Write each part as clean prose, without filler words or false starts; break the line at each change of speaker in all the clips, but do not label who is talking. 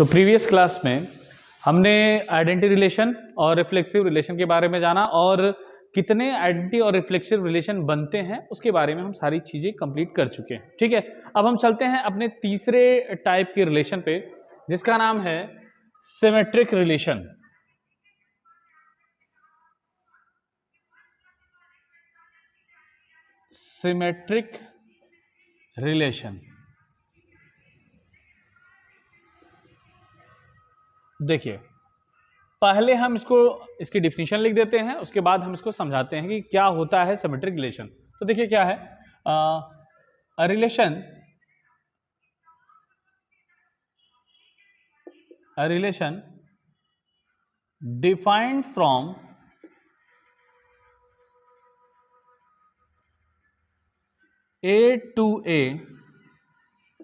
तो previous class में हमने आइडेंटिटी रिलेशन और रिफ्लेक्सिव रिलेशन के बारे में जाना और कितने आइडेंटिटी और रिफ्लेक्सिव रिलेशन बनते हैं उसके बारे में हम सारी चीजें कंप्लीट कर चुके हैं। ठीक है, अब हम चलते हैं अपने तीसरे टाइप के रिलेशन पे जिसका नाम है सिमेट्रिक रिलेशन। सिमेट्रिक रिलेशन देखिए, पहले हम इसकी डिफिनीशन लिख देते हैं, उसके बाद हम इसको समझाते हैं कि क्या होता है सिमेट्रिक रिलेशन। तो देखिए क्या है a relation defined from A to A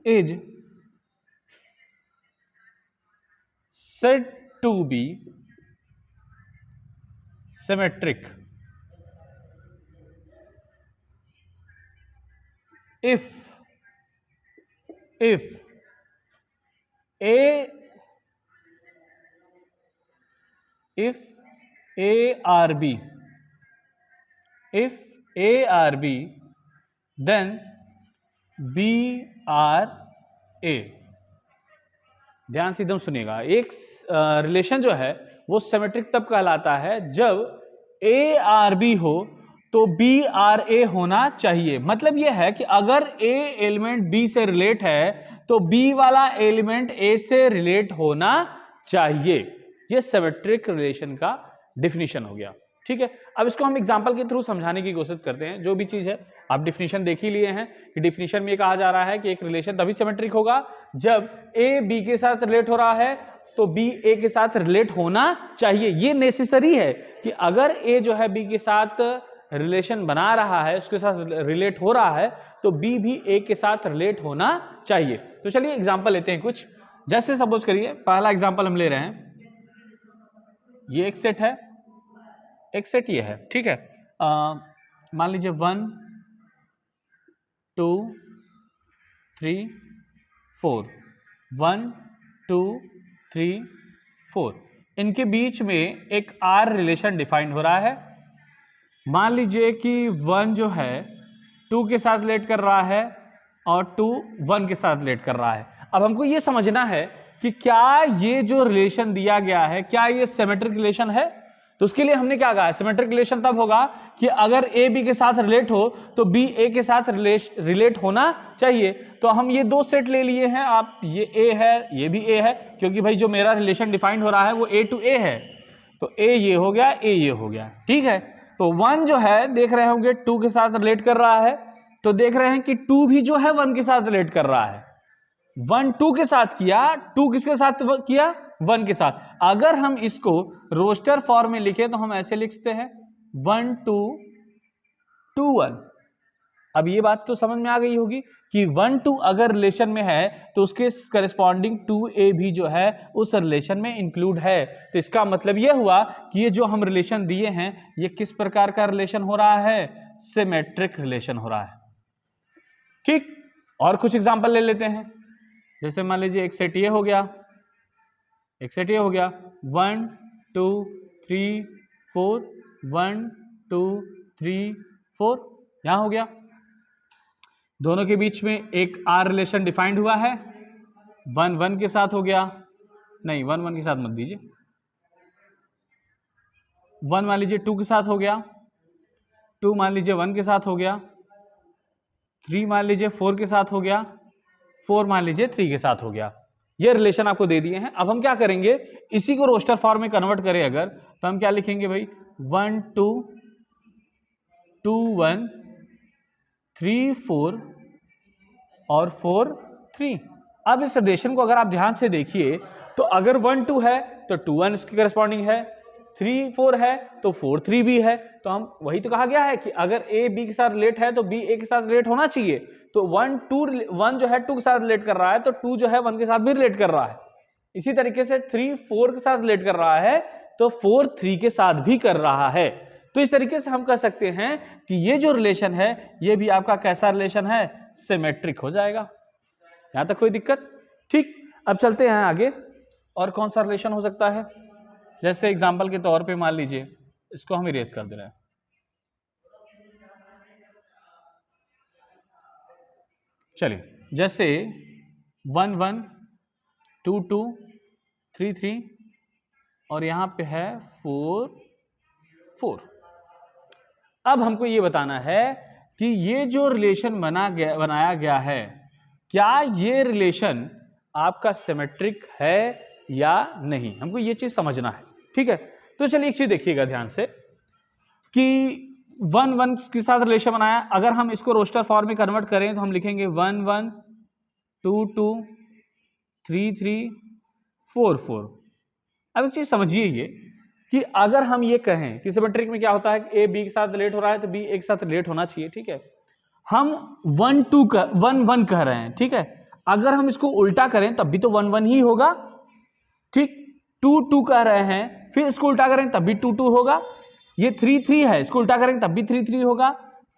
is said to be symmetric if A are B, if A are B, then B are A। ध्यान से एकदम सुनिएगा, एक रिलेशन जो है वो सिमेट्रिक तब कहलाता है जब A आर बी हो तो B आर ए होना चाहिए। मतलब यह है कि अगर A एलिमेंट B से रिलेट है तो B वाला एलिमेंट A से रिलेट होना चाहिए। यह सिमेट्रिक रिलेशन का डिफिनीशन हो गया। ठीक है, अब इसको हम एग्जांपल के थ्रू समझाने की कोशिश करते हैं। जो भी चीज है आप डिफिनीशन देख ही लिए हैं कि डिफिनीशन में कहा जा रहा है कि एक रिलेशन तभी सिमेट्रिक होगा जब A B के साथ रिलेट हो रहा है तो B A के साथ रिलेट होना चाहिए। ये नेसेसरी है कि अगर A जो है B के साथ रिलेशन बना रहा है, उसके साथ रिलेट हो रहा है, तो B भी A के साथ रिलेट होना चाहिए। तो चलिए एग्जांपल लेते हैं कुछ। जैसे सपोज करिए, पहला एग्जांपल हम ले रहे हैं, ये एक सेट है, एक सेट ये है। ठीक है, मान लीजिए 1 2 3 4, 1 2 3 4, इनके बीच में एक आर रिलेशन डिफाइंड हो रहा है। मान लीजिए कि 1 जो है 2 के साथ रिलेट कर रहा है और 2 1 के साथ रिलेट कर रहा है। अब हमको ये समझना है कि क्या ये जो रिलेशन दिया गया है क्या ये सिमेट्रिक रिलेशन है। तो उसके लिए हमने क्या कहा, सिमेट्रिक रिलेशन तब होगा कि अगर ए बी के साथ रिलेट हो तो बी ए के साथ रिलेट होना चाहिए। तो हम ये दो सेट ले लिए हैं, आप ये ए है ये भी ए है, क्योंकि भाई जो मेरा रिलेशन डिफाइंड हो रहा है वो ए टू ए है, तो ए ये हो गया ए ये हो गया। ठीक है, तो 1 जो है देख रहे होंगे 2 के साथ रिलेट कर रहा है, तो देख रहे हैं कि 2 भी जो है 1 के साथ रिलेट कर रहा है। 1 2 के साथ किया, 2 किसके साथ किया, 1 के साथ। अगर हम इसको रोस्टर फॉर्म में लिखे तो हम ऐसे लिखते हैं 1 2 2 1। अब ये बात तो समझ में आ गई होगी कि 1 2 अगर रिलेशन में है तो उसके करस्पॉन्डिंग 2a भी जो है उस रिलेशन में इंक्लूड है। तो इसका मतलब यह हुआ कि ये जो हम रिलेशन दिए हैं ये किस प्रकार का रिलेशन हो रहा है, सिमेट्रिक रिलेशन हो रहा है। ठीक, और कुछ एग्जांपल ले लेते हैं। जैसे मान लीजिए एक सेट ये हो गया, एक सेट ये हो गया 1 2 3 4, 1 2 3 4, यहां हो गया। दोनों के बीच में एक आर रिलेशन डिफाइंड हुआ है, 1 1 के साथ हो गया, नहीं 1 1 के साथ मत दीजिए, 1 मान लीजिए 2 के साथ हो गया, 2 मान लीजिए 1 के साथ हो गया, 3 मान लीजिए 4 के साथ हो गया, 4 मान लीजिए 3 के साथ हो गया। ये रिलेशन आपको दे दिए हैं। अब हम क्या करेंगे, इसी को रोस्टर फॉर्म में कन्वर्ट करें अगर, तो हम क्या लिखेंगे भाई 1 2 2 1 3 4 और 4 3। अब इस रिलेशन को अगर आप ध्यान से देखिए तो अगर 1 2 है तो 2 1 इसके करस्पॉन्डिंग है, 3 4 है तो 4 3 भी है। तो हम वही तो कहा गया है कि अगर ए बी के साथ रिलेट है तो बी ए के साथ रिलेट होना चाहिए। तो 1 जो है 2 के साथ रिलेट कर रहा है तो 2 जो है 1 के साथ भी रिलेट कर रहा है। इसी तरीके से 3 4 के साथ रिलेट कर रहा है तो 4 3 के साथ भी कर रहा है। तो इस तरीके से हम कह सकते हैं कि ये जो रिलेशन है ये भी आपका कैसा रिलेशन है, सिमेट्रिक हो जाएगा। यहां तक कोई दिक्कत? ठीक, अब चलते हैं आगे। और कौन सा रिलेशन हो सकता है? जैसे एग्जाम्पल के तौर पे मान लीजिए, इसको हम इरेज कर दे रहे हैं। चलिए, जैसे 1 1 2 2 3 3 और यहां पे है 4 4। अब हमको ये बताना है कि ये जो रिलेशन बनाया गया है, क्या ये रिलेशन आपका सिमेट्रिक है या नहीं, हमको ये चीज समझना है। ठीक है, तो चलिए एक चीज देखिएगा ध्यान से कि 1 1 के साथ रिलेशन बनाया, अगर हम इसको रोस्टर फॉर्म में कन्वर्ट करें तो हम लिखेंगे 1 1 2 2 3 3 4 4। अब एक चीज समझिए ये कि अगर हम ये कहें कि सिमेट्रिक में क्या होता है, ए बी के साथ रिलेट हो रहा है तो बी ए के साथ रिलेट होना चाहिए। ठीक है, हम 1 2 1 1 कह रहे हैं। ठीक है, अगर हम इसको उल्टा करें तब भी तो 1 1 ही होगा। ठीक, 2 2 कह रहे हैं, फिर इसको उल्टा करें तब भी 2 2 होगा। ये 3 3 है, इसको उल्टा करेंगे तब भी 3 3 होगा।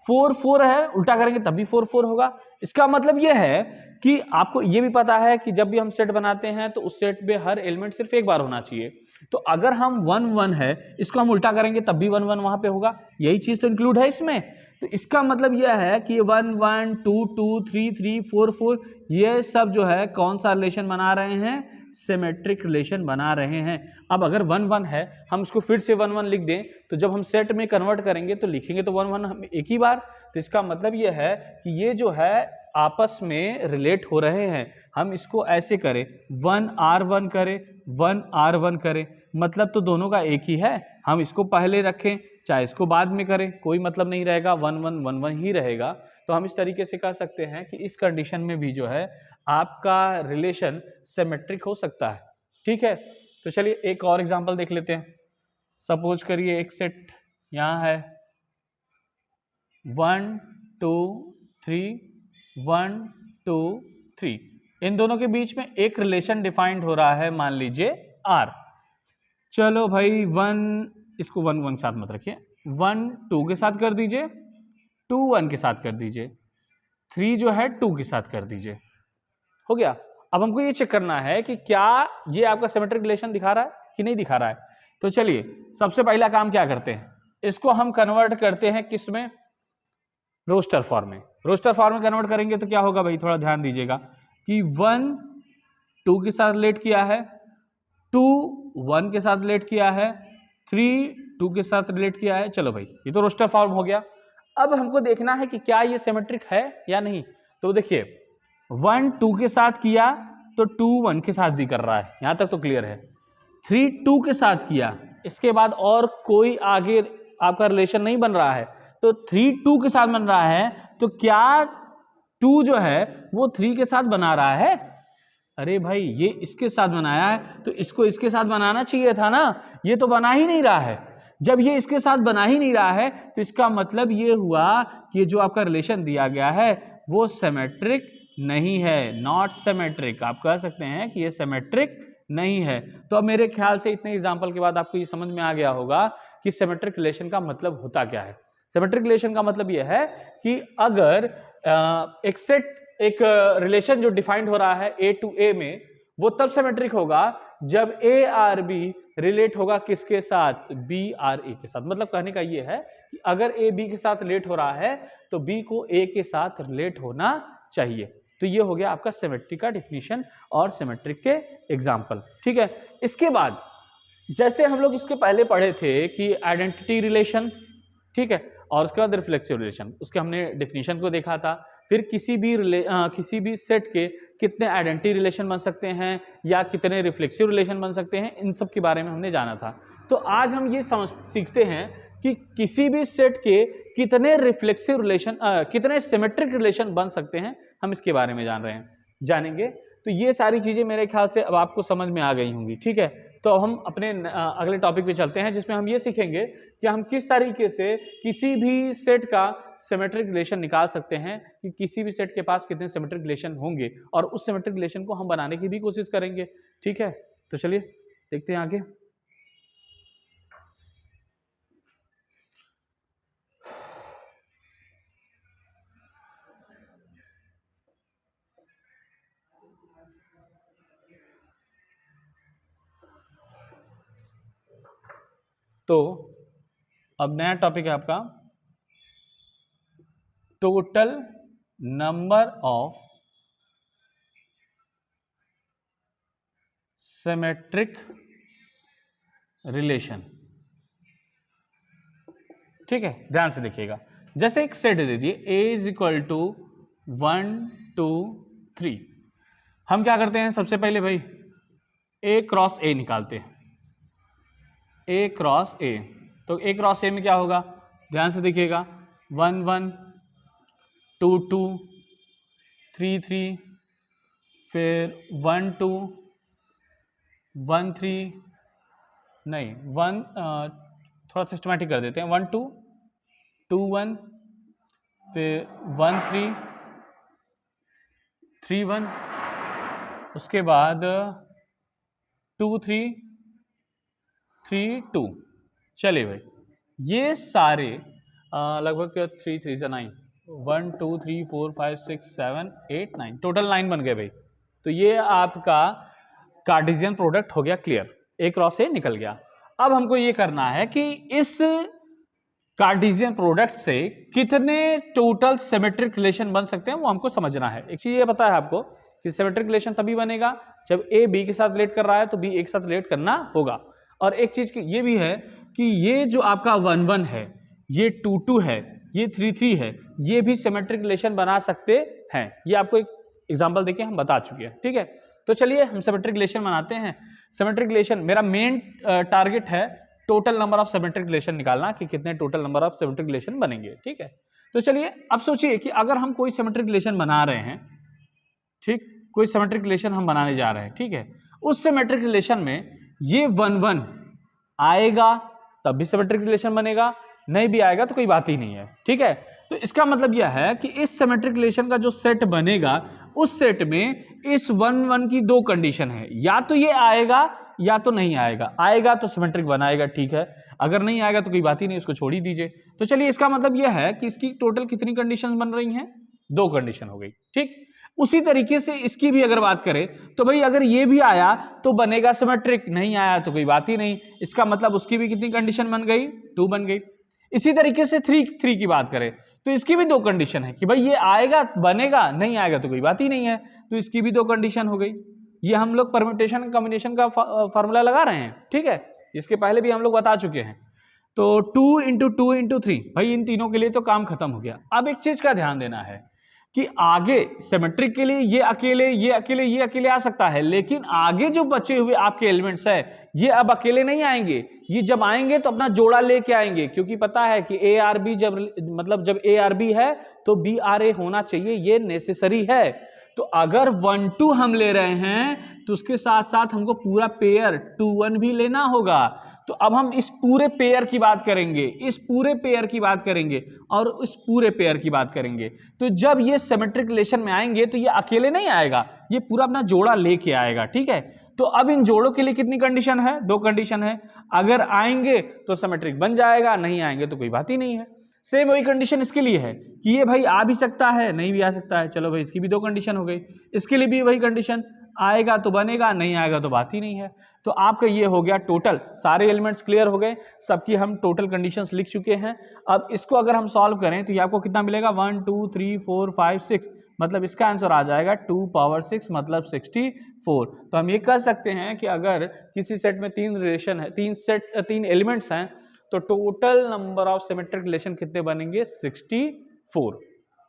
4 4 है, उल्टा करेंगे तब भी 4 4 होगा। इसका मतलब यह है कि आपको यह भी पता है कि जब भी हम सेट बनाते हैं तो उस सेट में हर एलिमेंट सिर्फ एक बार होना चाहिए। तो अगर हम 1 1 है, इसको हम उल्टा करेंगे तब भी 1 1 वहां पे होगा। यही चीज तो इंक्लूड है इसमें। तो इसका मतलब यह है कि 1 1 2 2 3 3 4 4 ये सब जो है कौन सा रिलेशन बना रहे हैं, सिमेट्रिक रिलेशन बना रहे हैं। अब अगर 1 1 है, हम इसको फिर से 1 1 लिख दें तो जब हम सेट में कन्वर्ट करेंगे तो लिखेंगे तो 1 1 हम एक ही बार। तो इसका मतलब यह है कि ये जो है आपस में रिलेट हो रहे हैं। हम इसको ऐसे करें 1 R1 करें 1 R1 करें, मतलब तो दोनों का एक ही है। हम इसको पहले रखें चाहे इसको बाद में करें, कोई मतलब नहीं रहेगा, 1 1 1 1 ही रहेगा। तो हम इस तरीके से कह सकते हैं कि इस कंडीशन में भी जो है आपका रिलेशन सिमेट्रिक हो सकता है। ठीक है, तो चलिए एक और एग्जांपल देख लेते हैं। सपोज करिए एक सेट यहां है 1 2 3 1 2 3, इन दोनों के बीच में एक रिलेशन डिफाइंड हो रहा है, मान लीजिए R। चलो भाई 1, इसको 1 1 साथ मत रखिए, 1 2 के साथ कर दीजिए, 2 1 के साथ कर दीजिए, 3 जो है 2 के साथ कर दीजिए। हो गया। अब हमको ये चेक करना है कि क्या ये आपका सिमेट्रिक रिलेशन दिखा रहा है कि नहीं दिखा रहा है। तो चलिए सबसे पहला काम क्या करते हैं, इसको हम कन्वर्ट करते हैं किस में, रोस्टर फॉर्म में। रोस्टर फॉर्म में कन्वर्ट करेंगे तो क्या होगा भाई, थोड़ा ध्यान दीजिएगा कि 1 2 के साथ रिलेट किया है, 2 1 के साथ रिलेट किया है, 3 2 के साथ रिलेट किया है। चलो भाई ये तो रोस्टर फॉर्म हो गया। अब हमको देखना है कि क्या ये सिमेट्रिक है या नहीं। तो देखिए 1 2 के साथ किया तो 2 1 के साथ भी कर रहा है, यहां तक तो क्लियर है। 3 2 के साथ किया, इसके बाद और कोई आगे आपका रिलेशन नहीं बन रहा है, तो 3 2 के साथ बन रहा है। तो क्या 2 जो है वो 3 के साथ बना रहा है? अरे भाई ये इसके साथ बनाया है तो इसको इसके साथ बनाना चाहिए था ना, ये तो बना ही नहीं रहा है। जब ये इसके साथ बना ही नहीं रहा है तो इसका मतलब ये हुआ कि जो आपका रिलेशन दिया गया है वो सिमेट्रिक नहीं है, नॉट सिमेट्रिक। आप कह सकते हैं कि ये सिमेट्रिक नहीं है। तो अब मेरे ख्याल से इतने एग्जाम्पल के बाद आपको ये समझ में आ गया होगा कि सिमेट्रिक रिलेशन का मतलब होता क्या है। सिमेट्रिक रिलेशन का मतलब यह है कि अगर एक सेट एक रिलेशन जो डिफाइंड हो रहा है ए टू ए में, वो तब सिमेट्रिक होगा जब ए आर बी रिलेट होगा किसके साथ, बी आर ए के साथ। मतलब कहने का ये है कि अगर ए बी के साथ रिलेट हो रहा है तो बी को ए के साथ रिलेट होना चाहिए। तो ये हो गया आपका सिमेट्रिक का डिफिनीशन और सिमेट्रिक के एग्जाम्पल। ठीक है, इसके बाद जैसे हम लोग इसके पहले पढ़े थे कि आइडेंटिटी रिलेशन, ठीक है, और उसके बाद रिफ्लेक्सिव रिलेशन, उसके हमने डिफिनीशन को देखा था। फिर किसी भी सेट के कितने आइडेंटिटी रिलेशन बन सकते हैं या कितने रिफ्लेक्सिव रिलेशन बन सकते हैं, इन सब के बारे में हमने जाना था। तो आज हम ये सीखते हैं कि किसी भी सेट के कितने रिफ्लेक्सिव रिलेशन कितने सिमेट्रिक रिलेशन बन सकते हैं, हम इसके बारे में जानेंगे। तो ये सारी चीजें मेरे ख्याल से अब आपको समझ में आ गई होंगी। ठीक है, तो हम अपने अगले टॉपिक पे चलते हैं जिसमें हम ये सीखेंगे कि हम किस तरीके से किसी भी सेट का सिमेट्रिक रिलेशन निकाल सकते हैं, कि किसी भी सेट के पास कितने सिमेट्रिक रिलेशन होंगे और उस सिमेट्रिक रिलेशन को हम बनाने की भी कोशिश करेंगे। ठीक है, तो चलिए देखते हैं आगे। तो अब नया टॉपिक है आपका total number of symmetric relation. ठीक है, ध्यान से देखिएगा। जैसे एक सेट दे दिए A इज इक्वल टू 1 2 3। हम क्या करते हैं, सबसे पहले भाई A क्रॉस A निकालते हैं। A क्रॉस A, तो A क्रॉस A में क्या होगा, ध्यान से देखिएगा, 1 1 2 2 3 3, फिर 1 2 1 3, नहीं 1, थोड़ा सिस्टमैटिक कर देते हैं, 1 2 2 1, फिर 1 3 3 1, उसके बाद 2 3 3 2। चलिए भाई, ये सारे लगभग 3 3 से 9, 1 2 3 4 5 6 7 8 9, टोटल 9 बन गए भाई। तो ये आपका कार्टेशियन प्रोडक्ट हो गया क्लियर, A क्रॉस A निकल गया। अब हमको ये करना है कि इस कार्टेशियन प्रोडक्ट से कितने टोटल सिमेट्रिक रिलेशन बन सकते हैं, वो हमको समझना है। एक चीज ये पता है आपको कि सिमेट्रिक रिलेशन तभी बनेगा जब A B के साथ रिलेट कर रहा है तो B A के साथ रिलेट करना होगा। और एक चीज ये भी है कि ये जो आपका 1 1 है, ये 2 2 है, ये 3 3 है, ये भी सिमेट्रिक रिलेशन बना सकते हैं। ये आपको एक एग्जाम्पल देके हम बता चुके हैं। ठीक है, तो चलिए हम सिमेट्रिक रिलेशन बनाते हैं। सिमेट्रिक रिलेशन, मेरा मेन टारगेट है total number of symmetric relation निकालना, कि कितने total number of symmetric relation बनेंगे। ठीक है, तो चलिए अब सोचिए कि अगर हम कोई सिमेट्रिक रिलेशन बना रहे हैं, ठीक, कोई सिमेट्रिक रिलेशन हम बनाने जा रहे हैं, ठीक है, उस सिमेट्रिक रिलेशन में ये 1 1 आएगा तब भी सिमेट्रिक रिलेशन बनेगा, नहीं भी आएगा तो कोई बात ही नहीं है। ठीक है, तो इसका मतलब यह है कि इस सिमेट्रिक रिलेशन का जो सेट बनेगा, उस सेट में इस 1 1 की दो कंडीशन है, या तो ये आएगा या तो नहीं आएगा। आएगा तो सिमेट्रिक बनाएगा, ठीक है, अगर नहीं आएगा तो कोई बात ही नहीं, उसको छोड़ ही दीजिए। तो चलिए, इसका मतलब यह है कि इसकी टोटल कितनी कंडीशन बन रही हैं, दो कंडीशन हो गई। ठीक, उसी तरीके से इसकी भी अगर बात करें तो भाई अगर ये भी आया तो बनेगा सिमेट्रिक, नहीं आया तो कोई बात ही नहीं। इसका मतलब उसकी भी कितनी कंडीशन बन गई, 2 बन गई। इसी तरीके से 3 3 की बात करें तो इसकी भी दो कंडीशन है कि भाई ये आएगा बनेगा, नहीं आएगा तो कोई बात ही नहीं है, तो इसकी भी दो कंडीशन हो गई। ये हम लोग परम्यूटेशन कॉम्बिनेशन का फॉर्मूला लगा रहे हैं। ठीक है, इसके पहले भी हम लोग बता चुके हैं। तो 2 × 2 × 3, भाई इन तीनों के लिए तो काम खत्म हो गया। अब एक चीज का ध्यान देना है कि आगे सिमेट्रिक के लिए ये अकेले ये अकेले ये अकेले आ सकता है, लेकिन आगे जो बचे हुए आपके एलिमेंट्स है ये अब अकेले नहीं आएंगे। ये जब आएंगे तो अपना जोड़ा लेके आएंगे, क्योंकि पता है कि ए आर बी जब ए आर बी है तो बी आर ए होना चाहिए, ये नेसेसरी है। तो अगर 1 2 हम ले रहे हैं तो उसके साथ साथ हमको पूरा पेयर 2 1 भी लेना होगा। तो अब हम इस पूरे पेयर की बात करेंगे, इस पूरे पेयर की बात करेंगे और इस पूरे पेयर की बात करेंगे। तो जब ये सिमेट्रिक रिलेशन में आएंगे तो ये अकेले नहीं आएगा, ये पूरा अपना जोड़ा लेके आएगा। ठीक है, तो अब इन जोड़ों के लिए कितनी कंडीशन है, दो कंडीशन है। अगर आएंगे तो सिमेट्रिक बन जाएगा, नहीं आएंगे तो कोई बात ही नहीं है। सेम वही कंडीशन इसके लिए है कि ये भाई आ भी सकता है, नहीं भी आ सकता है। चलो भाई, इसकी भी दो कंडीशन हो गई। इसके लिए भी वही कंडीशन, आएगा तो बनेगा, नहीं आएगा तो बात ही नहीं है। तो आपका ये हो गया टोटल, सारे एलिमेंट्स क्लियर हो गए, सबकी हम टोटल कंडीशंस लिख चुके हैं। अब इसको अगर हम सॉल्व करें तो ये आपको कितना मिलेगा, 1 2 3 4 5 6, मतलब इसका आंसर आ जाएगा 2 पावर 6 मतलब 64। तो हम ये कह सकते हैं कि अगर किसी सेट में 3 रिलेशन है, 3 एलिमेंट्स हैं, तो total number of symmetric relation कितने बनेंगे, 64।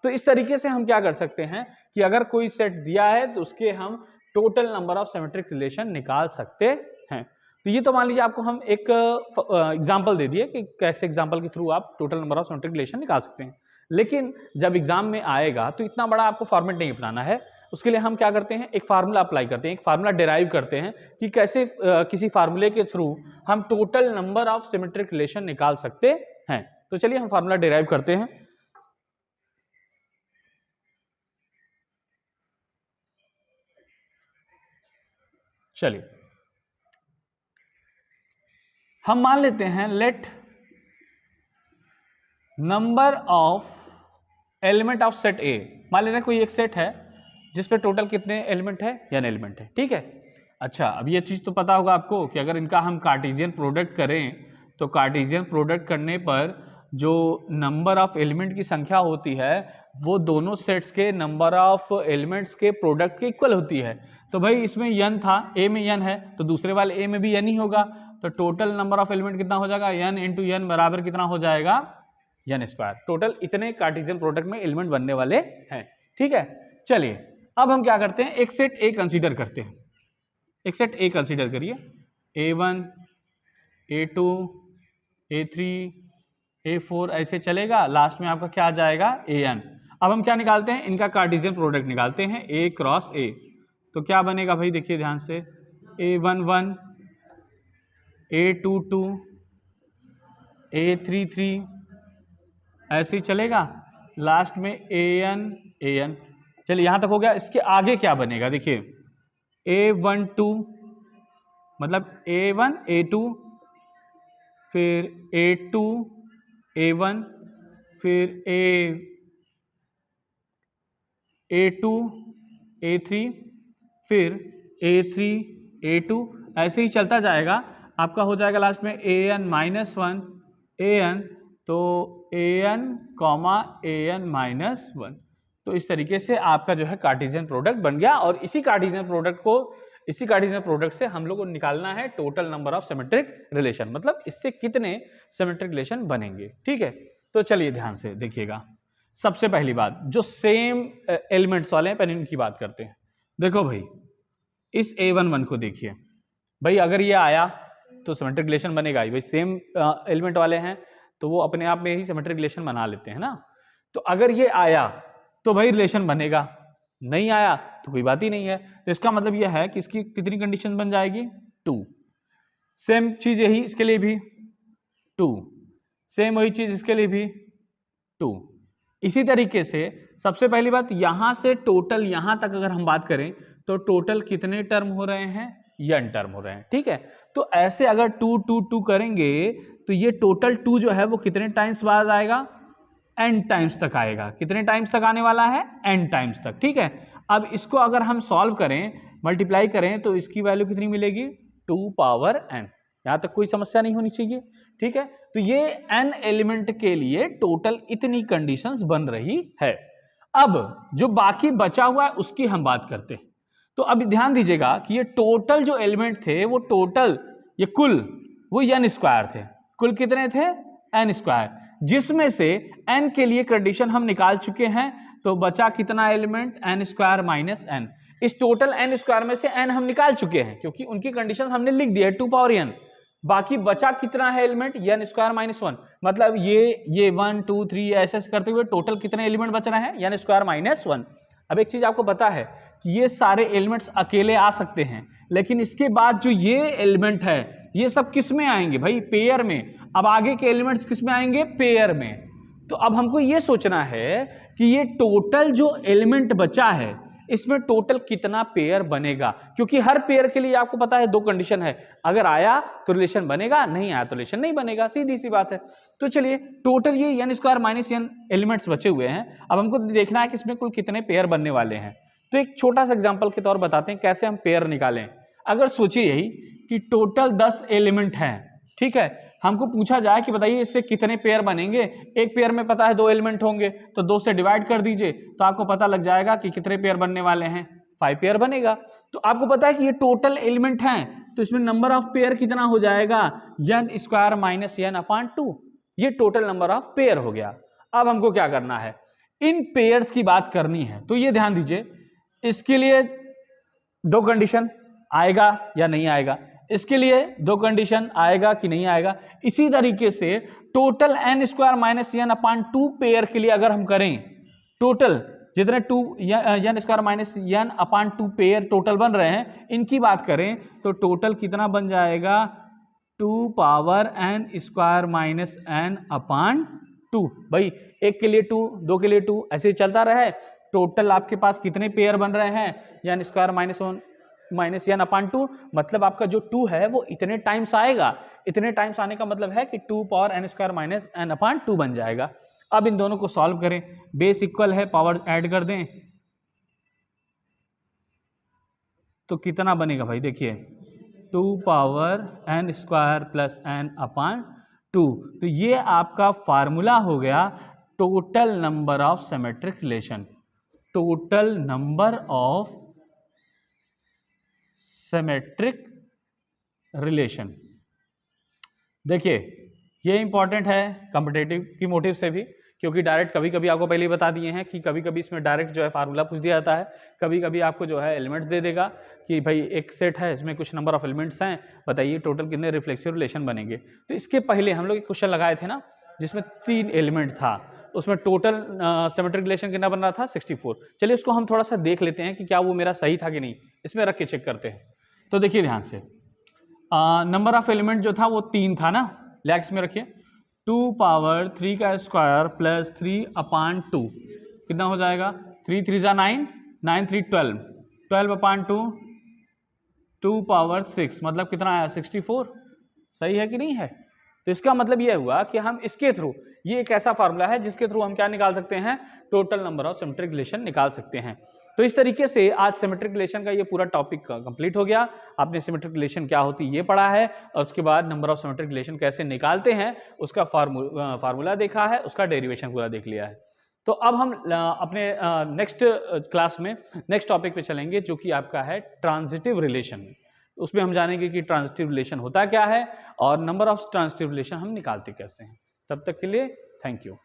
तो इस तरीके से हम क्या कर सकते हैं कि अगर कोई सेट दिया है तो उसके हम total number of symmetric relation निकाल सकते हैं। तो ये तो मान लीजिए आपको हम एक एग्जांपल दे दिए कि कैसे एग्जांपल के थ्रू आप total number of symmetric relation निकाल सकते हैं। लेकिन जब एग्जाम में आएगा तो इतना बड़ा आपको फॉर्मेट नहीं अपनाना है। उसके लिए हम क्या करते हैं, एक फार्मूला अप्लाई करते हैं, एक फार्मूला डिराइव करते हैं कि कैसे किसी फार्मूले के थ्रू हम total number of symmetric relation निकाल सकते हैं। तो चलिए हम फार्मूला डिराइव करते हैं। चलिए हम मान लेते हैं, let number of element of set ए, मान लेना कोई एक सेट है जिसपे टोटल कितने एलिमेंट है, n एलिमेंट है। ठीक है, अच्छा अब ये चीज तो पता होगा आपको कि अगर इनका हम कार्टेशियन प्रोडक्ट करें तो कार्टेशियन प्रोडक्ट करने पर जो नंबर ऑफ एलिमेंट की संख्या होती है वो दोनों सेट्स के नंबर ऑफ एलिमेंट्स के प्रोडक्ट के इक्वल होती है। तो भाई इसमें n था, a में n है तो दूसरे वाले a में भी n ही होगा, तो टोटल नंबर ऑफ एलिमेंट कितना हो जाएगा, n इंटू n बराबर कितना हो जाएगा, n स्क्वायर। टोटल इतने कार्टेशियन प्रोडक्ट में एलिमेंट बनने वाले हैं। ठीक है, चलिए अब हम क्या करते हैं, एक सेट a कंसीडर करते हैं। एक सेट a कंसीडर करिए, a1 a2 a3 a4 ऐसे चलेगा, लास्ट में आपका क्या आ जाएगा, an। अब हम क्या निकालते हैं, इनका कार्टेशियन प्रोडक्ट निकालते हैं, a क्रॉस a। तो क्या बनेगा भाई, देखिए ध्यान से, a11 a22 a33 ऐसे ही चलेगा, लास्ट में an। चलिए यहां तक हो गया। इसके आगे क्या बनेगा, देखिए a12 मतलब a1 a2 फिर a2 a1 फिर a2 a3 फिर a3 a2 ऐसे ही चलता जाएगा। आपका हो जाएगा लास्ट में an माइनस वन an, तो an comma an minus one. तो इस तरीके से आपका जो है कार्टेशियन प्रोडक्ट बन गया। और इसी कार्टेशियन प्रोडक्ट से हम लोग को निकालना है total number of symmetric relation, मतलब इससे कितने सिमेट्रिक रिलेशन बनेंगे। ठीक है, तो चलिए ध्यान से देखिएगा। सबसे पहली बात, जो सेम एलिमेंट्स वाले हैं पहले इनकी बात करते हैं। देखो भाई, इस a11 को देखिए भाई, अगर ये आया तो सिमेट्रिक रिलेशन बनेगा ही भाई, सेम एलिमेंट वाले हैं तो वो अपने आप में ही सिमेट्रिक रिलेशन बना लेते हैं ना। तो अगर ये आया तो भाई रिलेशन बनेगा, नहीं आया तो कोई बात ही नहीं है। तो इसका मतलब यह है कि इसकी कितनी कंडीशन बन जाएगी, 2। सेम चीज यही इसके लिए भी 2, सेम वही चीज इसके लिए भी 2। इसी तरीके से सबसे पहली बात, यहां से टोटल यहां तक अगर हम बात करें तो टोटल कितने टर्म हो रहे हैं, n टर्म हो रहे हैं। ठीक है, तो ऐसे अगर 2 2 2 करेंगे तो ये टोटल 2 जो है वो कितने टाइम्स बाद आएगा, n टाइम्स तक आएगा। कितने टाइम्स तक आने वाला है, n टाइम्स तक। ठीक है, अब इसको अगर हम सॉल्व करें, मल्टीप्लाई करें तो इसकी वैल्यू कितनी मिलेगी, 2 पावर n। यहां तक कोई समस्या नहीं होनी चाहिए। ठीक है, तो ये n एलिमेंट के लिए टोटल इतनी कंडीशंस बन रही है। अब जो बाकी बचा हुआ है उसकी हम बात करते हैं। तो अभी ध्यान दीजिएगा कि ये टोटल जो एलिमेंट थे वो टोटल, ये कुल वो n स्क्वायर थे। कुल कितने थे, n स्क्वायर, जिसमें से n के लिए कंडीशन हम निकाल चुके हैं। तो बचा कितना element, n square minus n। इस टोटल n स्क्वायर में से n हम निकाल चुके हैं क्योंकि उनकी कंडीशन हमने लिख दी है 2 पावर n। बाकी बचा कितना है एलिमेंट, n स्क्वायर माइनस 1। मतलब ये 1 2 3 ऐसे करते हुए टोटल कितने एलिमेंट बच रहे हैं, n स्क्वायर माइनस 1। अब एक चीज आपको पता है कि ये सारे एलिमेंट्स अकेले आ सकते हैं, लेकिन इसके बाद जो ये एलिमेंट है ये सब किस में आएंगे भाई, पेयर में। अब आगे के एलिमेंट्स किस में आएंगे, पेयर में। तो अब हमको ये सोचना है कि ये टोटल जो एलिमेंट बचा है इसमें टोटल कितना पेयर बनेगा, क्योंकि हर पेयर के लिए आपको पता है 2 कंडीशन है, अगर आया तो रिलेशन बनेगा, नहीं आया तो रिलेशन नहीं बनेगा, सीधी सी बात है। तो चलिए टोटल ये n square minus n elements बचे हुए हैं। अब हमको देखना है कि इसमें कुल कितने पेयर बनने वाले हैं। तो एक छोटा सा एग्जांपल के तौर बताते हैं कैसे हम पेयर निकालें। अगर सोचिए यही कि टोटल 10 एलिमेंट हैं, ठीक है, हमको पूछा जाए कि बताइए इससे कितने पेयर बनेंगे। एक पेयर में पता है 2 एलिमेंट होंगे, तो 2 से डिवाइड कर दीजिए तो आपको पता लग जाएगा कि कितने पेयर बनने वाले हैं, 5 पेयर बनेगा। तो आपको पता है कि ये टोटल एलिमेंट हैं, तो इसमें नंबर ऑफ पेयर कितना हो जाएगा, n square minus n upon 2। ये टोटल नंबर ऑफ पेयर हो गया। अब हमको क्या करना है, इन पेयर्स की बात करनी है। तो ये ध्यान दीजिए, इसके लिए 2 कंडीशन, आएगा या नहीं आएगा, इसके लिए 2 कंडीशन, आएगा कि नहीं आएगा। इसी तरीके से total n square minus n upon 2 pair के लिए अगर हम करें, टोटल जितने 2 n square minus n upon 2 pair total बन रहे हैं, इनकी बात करें तो टोटल कितना बन जाएगा, 2 power n square minus n upon 2। भाई एक के लिए 2, 2 के लिए 2, ऐसे ही चलता रहे। टोटल आपके पास कितने पेयर बन रहे हैं, n square minus 1 minus n upon 2। मतलब आपका जो 2 है वो इतने टाइम्स आएगा। इतने टाइम्स आने का मतलब है कि 2 power n square minus n upon 2 बन जाएगा। अब इन दोनों को सॉल्व करें, बेस इक्वल है, पावर ऐड कर दें तो कितना बनेगा भाई, देखिए 2 power n square plus n upon 2। तो ये आपका फार्मूला हो गया total number of symmetric relation, total number of symmetric relation. देखिए ये इंपॉर्टेंट है कॉम्पिटेटिव की मोटिव से भी, क्योंकि डायरेक्ट कभी कभी आपको पहले ही बता दिए हैं कि कभी कभी इसमें डायरेक्ट जो है फार्मूला पूछ दिया जाता है, कभी कभी आपको जो है एलिमेंट्स दे देगा कि भाई एक सेट है इसमें कुछ नंबर ऑफ एलिमेंट्स हैं, बताइए टोटल कितने रिफ्लेक्सिव रिलेशन बनेंगे। तो इसके पहले हम लोग एक क्वेश्चन लगाए थे ना जिसमें 3 एलिमेंट था, उसमें टोटल सिमेट्रिक रिलेशन कितना बन रहा था 64। चलिए उसको हम थोड़ा सा देख लेते हैं कि क्या वो मेरा सही था कि नहीं, इसमें रख के चेक करते हैं। तो देखिए ध्यान से, नंबर ऑफ एलिमेंट जो था वो 3 था ना, लैक्स में रखिए 2 पावर 3 का स्क्वायर प्लस 3/2 कितना हो जाएगा, 3 3 जा 9, 9 3 12, 12/2 2 पावर 6 मतलब कितना आया 64। सही है कि नहीं है? तो इसका मतलब यह हुआ कि हम इसके थ्रू, ये एक ऐसा फार्मूला है जिसके थ्रू हम क्या निकाल सकते हैं, total number of symmetric relation निकाल सकते हैं। तो इस तरीके से आज सिमेट्रिक रिलेशन का ये पूरा टॉपिक कंप्लीट हो गया। आपने सिमेट्रिक रिलेशन क्या होती है ये पढ़ा है, और उसके बाद नंबर ऑफ सिमेट्रिक रिलेशन कैसे निकालते हैं उसका फार्मूला देखा है, उसका डेरिवेशन पूरा देख लिया है। तो अब हम अपने नेक्स्ट क्लास में नेक्स्ट टॉपिक पे चलेंगे जो कि आपका है ट्रांजिटिव रिलेशन। उसमें हम जानेंगे कि ट्रांजिटिव रिलेशन होता क्या है और नंबर ऑफ ट्रांजिटिव रिलेशन हम निकालते कैसे हैं। तब तक के लिए थैंक यू।